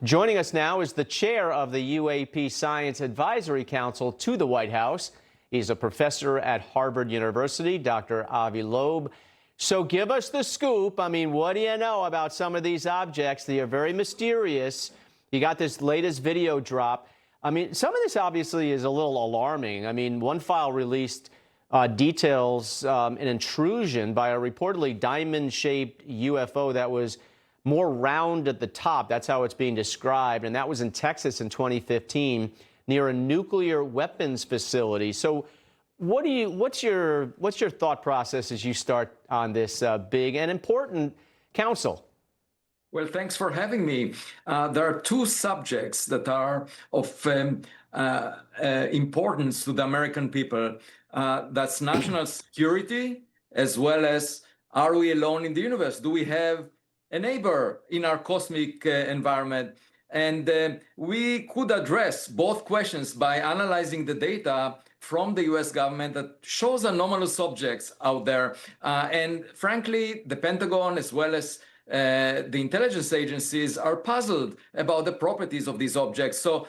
Joining us now is the chair of the UAP Science Advisory Council to the White House. He's a professor at Harvard University, Dr. Avi Loeb. So give us the scoop. I mean, what do you know about some of these objects? They are very mysterious. You got this latest video drop. I mean, some of this obviously is a little alarming. I mean, one file released details an intrusion by a reportedly diamond-shaped UFO that was more round at the top. That's how it's being described. And that was in Texas in 2015 near a nuclear weapons facility. So what's your thought process as you start on this big and important council? Well, thanks for having me. There are two subjects that are of importance to the American people. That's national security, as well as, are we alone in the universe? Do we have a neighbor in our cosmic environment? And we could address both questions by analyzing the data from the US government that shows anomalous objects out there. And frankly, the Pentagon, as well as the intelligence agencies, are puzzled about the properties of these objects. So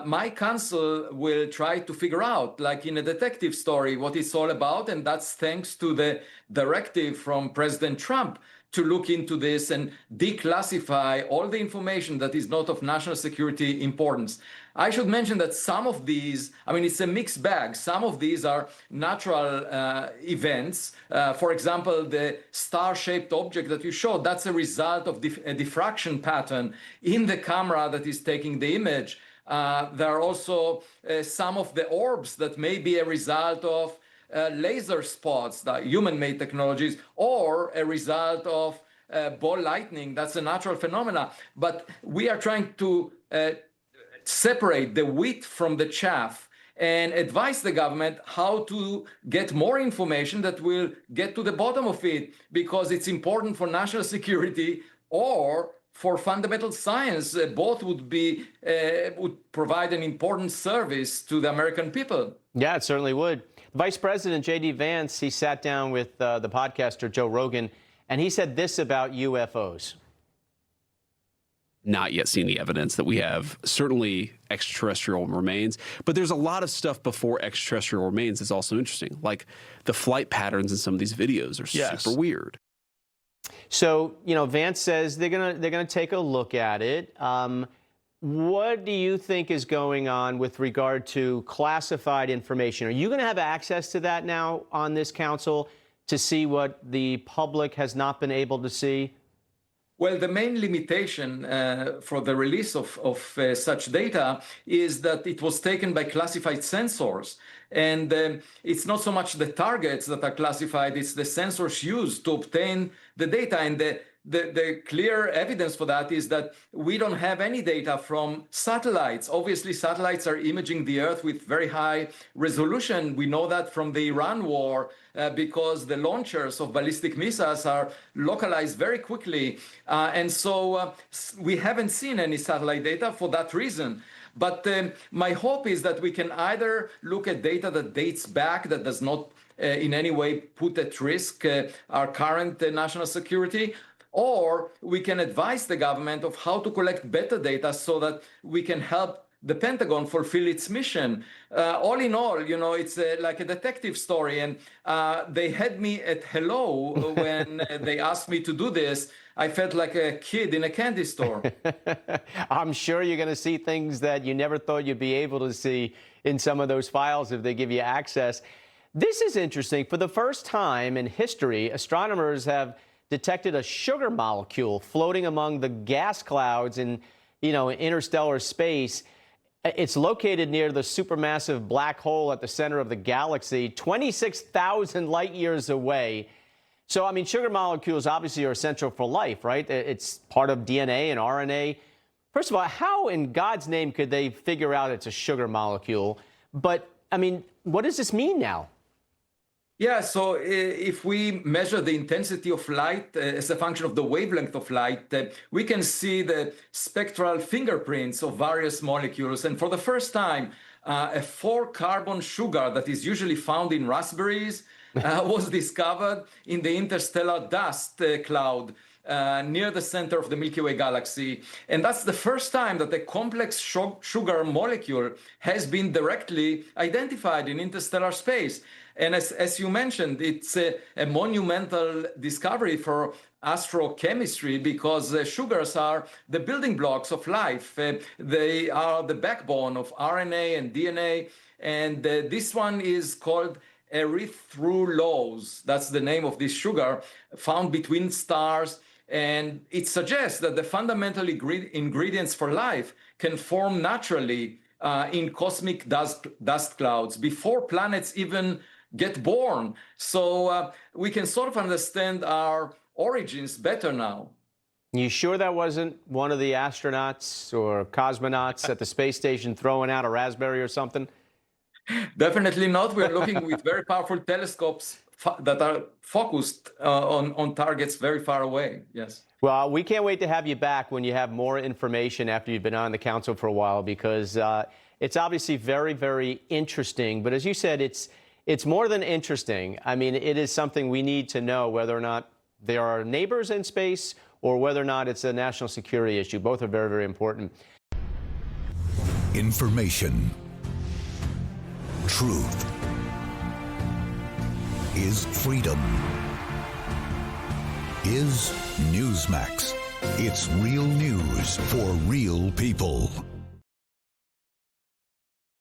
my council will try to figure out, like in a detective story, what it's all about. And that's thanks to the directive from President Trump to look into this and declassify all the information that is not of national security importance. I should mention that some of these, I mean, it's a mixed bag. Some of these are natural events. For example, the star-shaped object that you showed, that's a result of a diffraction pattern in the camera that is taking the image. There are also some of the orbs that may be a result of laser spots, the human-made technologies, or a result of ball lightning. That's a natural phenomena. But we are trying to separate the wheat from the chaff and advise the government how to get more information that will get to the bottom of it, because it's important for national security or for fundamental science. Both would provide an important service to the American people. Yeah, it certainly would. Vice President J.D. Vance, he sat down with the podcaster Joe Rogan, and he said this about UFOs. Not yet seen any evidence that we have certainly extraterrestrial remains, but there's a lot of stuff before extraterrestrial remains that's also interesting. Like the flight patterns in some of these videos are super weird. So, you know, Vance says they're gonna take a look at it. What do you think is going on with regard to classified information? Are you going to have access to that now on this council to see what the public has not been able to see? Well, the main limitation for the release of such data is that it was taken by classified sensors. And it's not so much the targets that are classified, it's the sensors used to obtain the data. And the clear evidence for that is that we don't have any data from satellites. Obviously, satellites are imaging the Earth with very high resolution. We know that from the Iran war because the launchers of ballistic missiles are localized very quickly. And so we haven't seen any satellite data for that reason. But my hope is that we can either look at data that dates back, that does not in any way put at risk our current national security, or we can advise the government of how to collect better data so that we can help the Pentagon fulfill its mission. All in all, you know, it's like a detective story. And they had me at hello when they asked me to do this. I felt like a kid in a candy store. I'm sure you're going to see things that you never thought you'd be able to see in some of those files if they give you access. This is interesting. For the first time in history, astronomers have detected a sugar molecule floating among the gas clouds in, interstellar space. It's located near the supermassive black hole at the center of the galaxy, 26,000 light years away. So, I mean, sugar molecules obviously are essential for life, right? It's part of DNA and RNA. First of all, how in God's name could they figure out it's a sugar molecule? But, I mean, what does this mean now? Yeah, so if we measure the intensity of light as a function of the wavelength of light, we can see the spectral fingerprints of various molecules. And for the first time, a 4-carbon sugar that is usually found in raspberries was discovered in the interstellar dust cloud. near the center of the Milky Way galaxy. And that's the first time that a complex sugar molecule has been directly identified in interstellar space. And as you mentioned, it's a monumental discovery for astrochemistry because sugars are the building blocks of life. They are the backbone of RNA and DNA. And this one is called erythrulose. That's the name of this sugar found between stars. And it suggests that the fundamental ingredients for life can form naturally in cosmic dust clouds before planets even get born. So we can sort of understand our origins better now. You sure that wasn't one of the astronauts or cosmonauts at the space station throwing out a raspberry or something? Definitely not. We're looking with very powerful telescopes that are focused on targets very far away. Yes. Well, we can't wait to have you back when you have more information after you've been on the council for a while, because it's obviously very, very interesting. But as you said, it's more than interesting. I mean, it is something we need to know whether or not there are neighbors in space or whether or not it's a national security issue. Both are very, very important. Information. Truth is freedom. Is Newsmax. It's real news for real people.